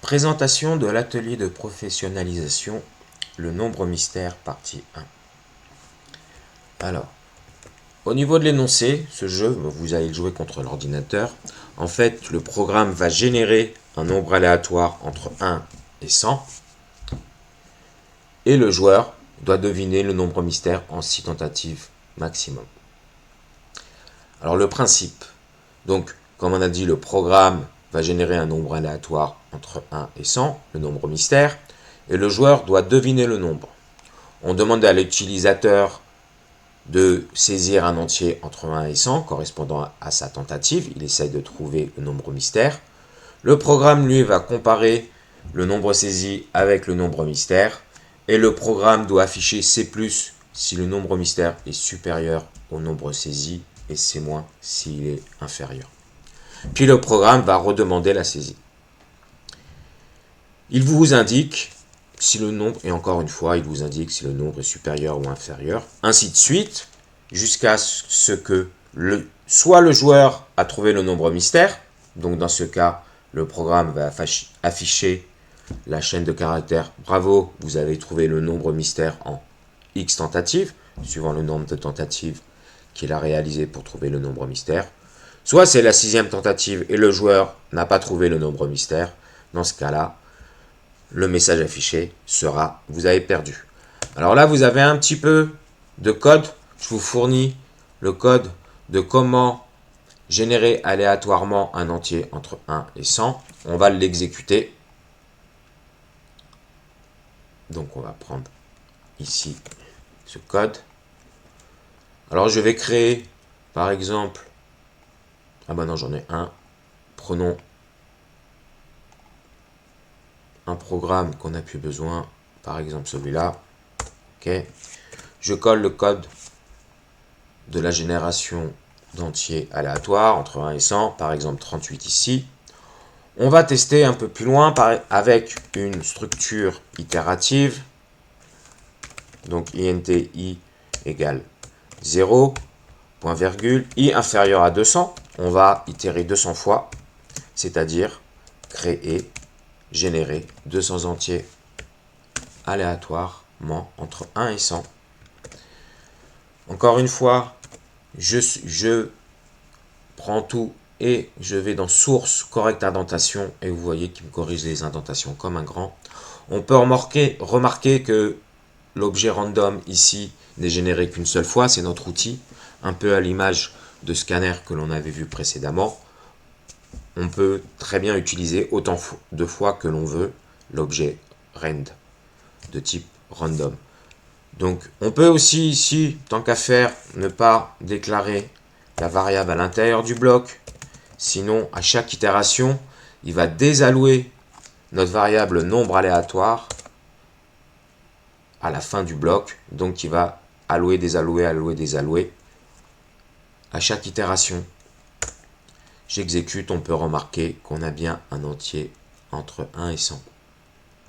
Présentation de l'atelier de professionnalisation, le nombre mystère, partie 1. Alors, au niveau de l'énoncé, ce jeu, vous allez le jouer contre l'ordinateur. En fait, le programme va générer un nombre aléatoire entre 1 et 100. Et le joueur doit deviner le nombre mystère en 6 tentatives maximum. Alors, le principe. Donc, comme on a dit, le programme va générer un nombre aléatoire entre 1 et 100, le nombre mystère, et le joueur doit deviner le nombre. On demande à l'utilisateur de saisir un entier entre 1 et 100, correspondant à sa tentative. Il essaye de trouver le nombre mystère. Le programme, lui, va comparer le nombre saisi avec le nombre mystère, et le programme doit afficher C+, si le nombre mystère est supérieur au nombre saisi, et C- s'il est inférieur. Puis le programme va redemander la saisie. Il vous indique si le nombre, et encore une fois, il vous indique si le nombre est supérieur ou inférieur, ainsi de suite, jusqu'à ce que soit le joueur a trouvé le nombre mystère, donc dans ce cas, le programme va afficher la chaîne de caractères. Bravo, vous avez trouvé le nombre mystère en X tentatives, suivant le nombre de tentatives qu'il a réalisé pour trouver le nombre mystère. Soit c'est la 6e tentative et le joueur n'a pas trouvé le nombre mystère. Dans ce cas-là, le message affiché sera « Vous avez perdu ». Alors là, vous avez un petit peu de code. Je vous fournis le code de comment générer aléatoirement un entier entre 1 et 100. On va l'exécuter. Donc on va prendre ici ce code. Alors je vais créer, par exemple, ah ben non, j'en ai un. Prenons un programme qu'on n'a plus besoin, par exemple celui-là. Ok. Je colle le code de la génération d'entiers aléatoires entre 1 et 100, par exemple 38 ici. On va tester un peu plus loin avec une structure itérative. Donc int i égale 0, point virgule, i inférieur à 200. On va itérer 200 fois, c'est-à-dire créer, générer 200 entiers aléatoirement entre 1 et 100. Encore une fois, je prends tout et je vais dans source, correcte indentation, et vous voyez qu'il me corrige les indentations comme un grand. On peut remarquer que l'objet random ici n'est généré qu'une seule fois, c'est notre outil, un peu à l'image de scanner que l'on avait vu précédemment. On peut très bien utiliser autant de fois que l'on veut l'objet rand de type random. Donc on peut aussi ici, tant qu'à faire, ne pas déclarer la variable à l'intérieur du bloc. Sinon, à chaque itération, il va désallouer notre variable nombre aléatoire à la fin du bloc. Donc il va allouer, désallouer, allouer, désallouer. À chaque itération, j'exécute, on peut remarquer qu'on a bien un entier entre 1 et 100.